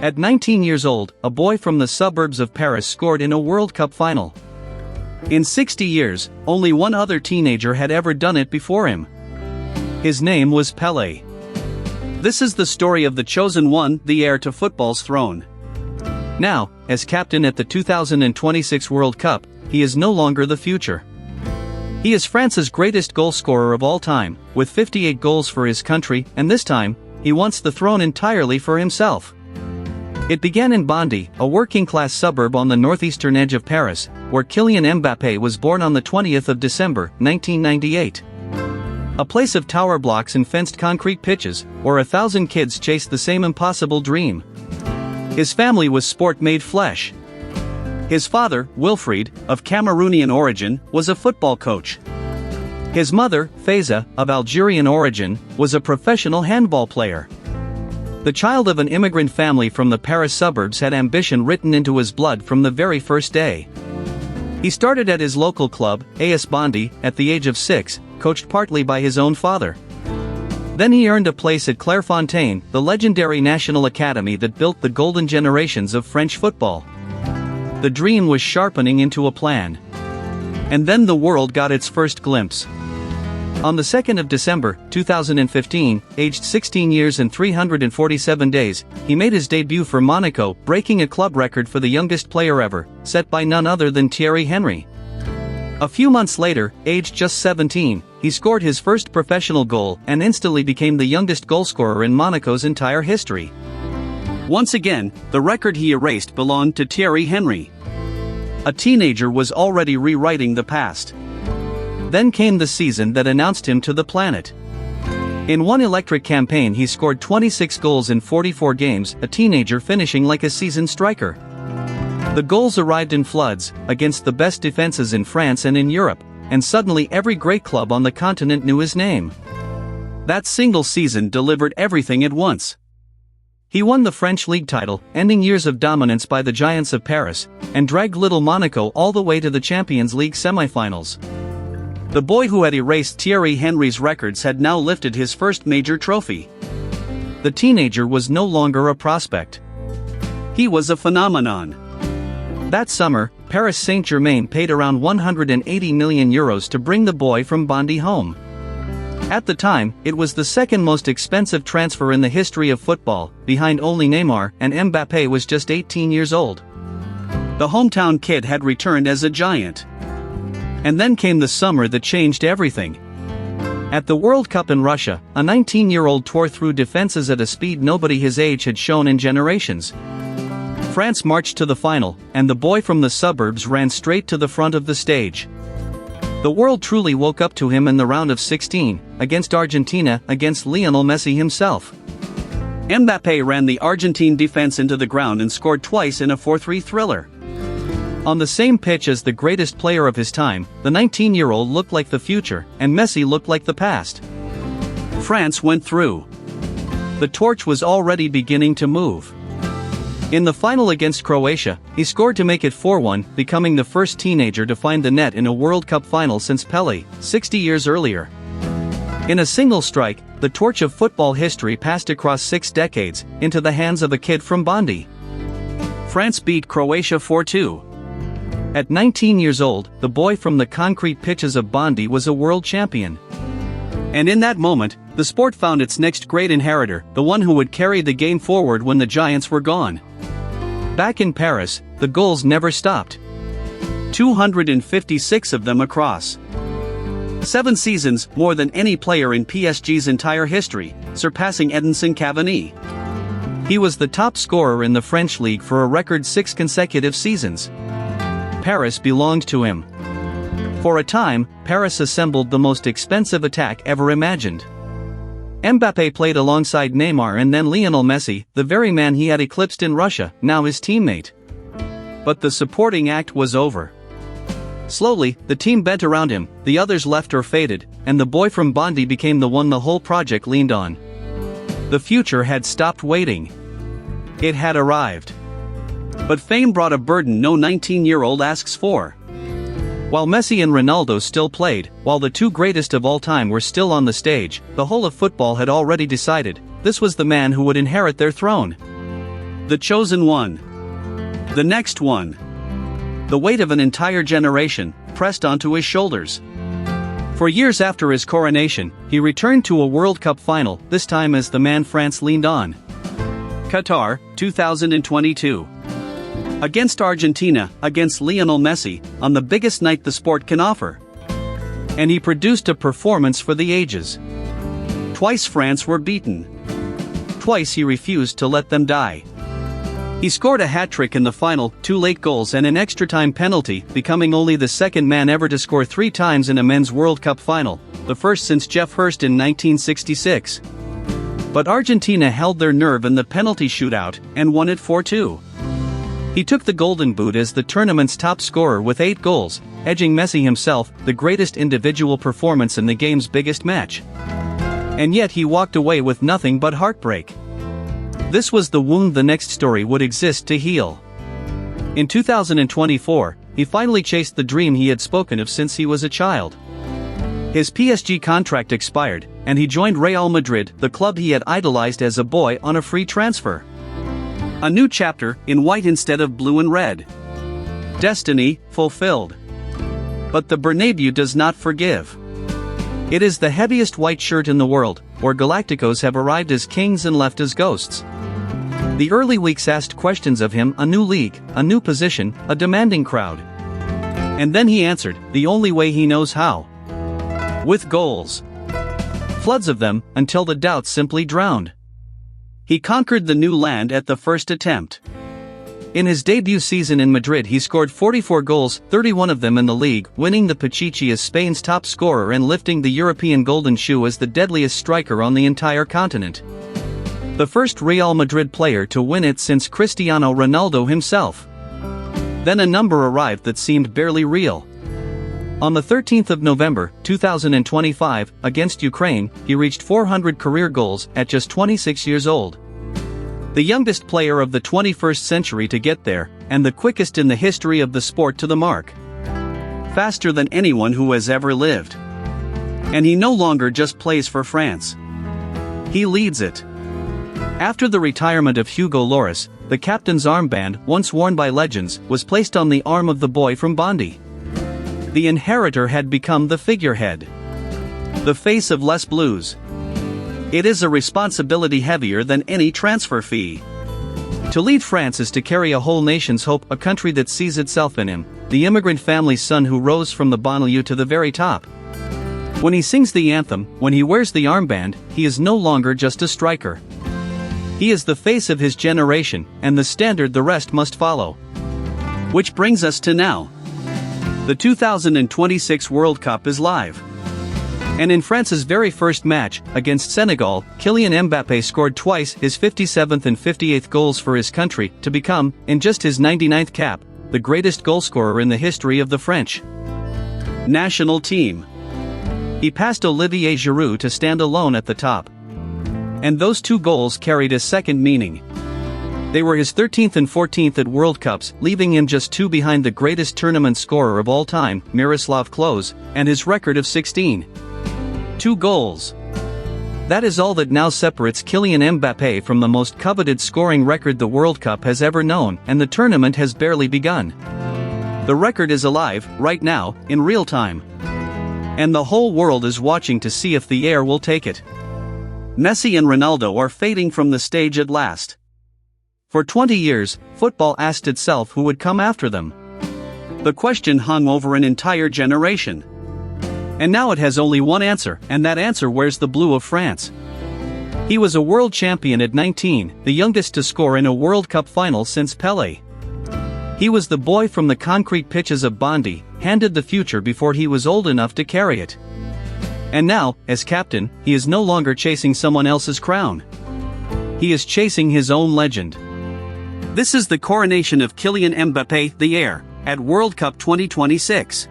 At 19 years old, a boy from the suburbs of Paris scored in a World Cup final. In 60 years, only one other teenager had ever done it before him. His name was Pelé. This is the story of the chosen one, the heir to football's throne. Now, as captain at the 2026 World Cup, he is no longer the future. He is France's greatest goalscorer of all time, with 58 goals for his country, and this time, he wants the throne entirely for himself. It began in Bondy, a working-class suburb on the northeastern edge of Paris, where Kylian Mbappé was born on the 20th of December, 1998. A place of tower blocks and fenced concrete pitches, where 1,000 kids chased the same impossible dream. His family was sport made flesh. His father, Wilfried, of Cameroonian origin, was a football coach. His mother, Faiza, of Algerian origin, was a professional handball player. The child of an immigrant family from the Paris suburbs had ambition written into his blood from the very first day. He started at his local club, AS Bondy, at the age of 6, coached partly by his own father. Then he earned a place at Clairefontaine, the legendary national academy that built the golden generations of French football. The dream was sharpening into a plan. And then the world got its first glimpse. On the 2nd of December, 2015, aged 16 years and 347 days, he made his debut for Monaco, breaking a club record for the youngest player ever, set by none other than Thierry Henry. A few months later, aged just 17, he scored his first professional goal and instantly became the youngest goalscorer in Monaco's entire history. Once again, the record he erased belonged to Thierry Henry. A teenager was already rewriting the past. Then came the season that announced him to the planet. In one electric campaign he scored 26 goals in 44 games, a teenager finishing like a seasoned striker. The goals arrived in floods, against the best defenses in France and in Europe, and suddenly every great club on the continent knew his name. That single season delivered everything at once. He won the French league title, ending years of dominance by the Giants of Paris, and dragged little Monaco all the way to the Champions League semi-finals. The boy who had erased Thierry Henry's records had now lifted his first major trophy. The teenager was no longer a prospect. He was a phenomenon. That summer, Paris Saint-Germain paid around €180 million to bring the boy from Bondy home. At the time, it was the second most expensive transfer in the history of football, behind only Neymar, and Mbappé was just 18 years old. The hometown kid had returned as a giant. And then came the summer that changed everything. At the World Cup in Russia, a 19-year-old tore through defenses at a speed nobody his age had shown in generations. France marched to the final, and the boy from the suburbs ran straight to the front of the stage. The world truly woke up to him in the round of 16, against Argentina, against Lionel Messi himself. Mbappé ran the Argentine defense into the ground and scored twice in a 4-3 thriller. On the same pitch as the greatest player of his time, the 19-year-old looked like the future, and Messi looked like the past. France went through. The torch was already beginning to move. In the final against Croatia, he scored to make it 4-1, becoming the first teenager to find the net in a World Cup final since Pelé, 60 years earlier. In a single strike, the torch of football history passed across 6 decades, into the hands of a kid from Bondy. France beat Croatia 4-2. At 19 years old, the boy from the concrete pitches of Bondy was a world champion. And in that moment, the sport found its next great inheritor, the one who would carry the game forward when the Giants were gone. Back in Paris, the goals never stopped. 256 of them across 7 seasons, more than any player in PSG's entire history, surpassing Edinson Cavani. He was the top scorer in the French league for a record 6 consecutive seasons. Paris belonged to him. For a time, Paris assembled the most expensive attack ever imagined. Mbappé played alongside Neymar and then Lionel Messi, the very man he had eclipsed in Russia, now his teammate. But the supporting act was over. Slowly, the team bent around him, the others left or faded, and the boy from Bondy became the one the whole project leaned on. The future had stopped waiting. It had arrived. But fame brought a burden no 19-year-old asks for. While Messi and Ronaldo still played, while the two greatest of all time were still on the stage, the whole of football had already decided, this was the man who would inherit their throne. The chosen one. The next one. The weight of an entire generation pressed onto his shoulders. For years after his coronation, he returned to a World Cup final, this time as the man France leaned on. Qatar, 2022. Against Argentina, against Lionel Messi, on the biggest night the sport can offer. And he produced a performance for the ages. Twice France were beaten. Twice he refused to let them die. He scored a hat-trick in the final, 2 late goals and an extra-time penalty, becoming only the second man ever to score 3 times in a men's World Cup final, the first since Geoff Hurst in 1966. But Argentina held their nerve in the penalty shootout, and won it 4-2. He took the Golden Boot as the tournament's top scorer with 8 goals, edging Messi himself, the greatest individual performance in the game's biggest match. And yet he walked away with nothing but heartbreak. This was the wound the next story would exist to heal. In 2024, he finally chased the dream he had spoken of since he was a child. His PSG contract expired, and he joined Real Madrid, the club he had idolized as a boy, on a free transfer. A new chapter, in white instead of blue and red. Destiny fulfilled. But the Bernabeu does not forgive. It is the heaviest white shirt in the world, where Galacticos have arrived as kings and left as ghosts. The early weeks asked questions of him: a new league, a new position, a demanding crowd. And then he answered, the only way he knows how. With goals. Floods of them, until the doubts simply drowned. He conquered the new land at the first attempt. In his debut season in Madrid he scored 44 goals, 31 of them in the league, winning the Pichichi as Spain's top scorer and lifting the European Golden Shoe as the deadliest striker on the entire continent. The first Real Madrid player to win it since Cristiano Ronaldo himself. Then a number arrived that seemed barely real. On the 13th of November, 2025, against Ukraine, he reached 400 career goals at just 26 years old. The youngest player of the 21st century to get there, and the quickest in the history of the sport to the mark. Faster than anyone who has ever lived. And he no longer just plays for France. He leads it. After the retirement of Hugo Lloris, the captain's armband, once worn by legends, was placed on the arm of the boy from Bondy. The inheritor had become the figurehead. The face of Les Blues. It is a responsibility heavier than any transfer fee. To lead France is to carry a whole nation's hope, a country that sees itself in him, the immigrant family's son who rose from the banlieue to the very top. When he sings the anthem, when he wears the armband, he is no longer just a striker. He is the face of his generation, and the standard the rest must follow. Which brings us to now. The 2026 World Cup is live. And in France's very first match, against Senegal, Kylian Mbappé scored twice, his 57th and 58th goals for his country, to become, in just his 99th cap, the greatest goalscorer in the history of the French national team. He passed Olivier Giroud to stand alone at the top. And those 2 goals carried a second meaning. They were his 13th and 14th at World Cups, leaving him just 2 behind the greatest tournament scorer of all time, Miroslav Klose, and his record of 16. 2 goals. That is all that now separates Kylian Mbappé from the most coveted scoring record the World Cup has ever known, and the tournament has barely begun. The record is alive, right now, in real time. And the whole world is watching to see if the Heir will take it. Messi and Ronaldo are fading from the stage at last. For 20 years, football asked itself who would come after them. The question hung over an entire generation. And now it has only one answer, and that answer wears the blue of France. He was a world champion at 19, the youngest to score in a World Cup final since Pelé. He was the boy from the concrete pitches of Bondy, handed the future before he was old enough to carry it. And now, as captain, he is no longer chasing someone else's crown. He is chasing his own legend. This is the coronation of Kylian Mbappé, the Heir, at World Cup 2026.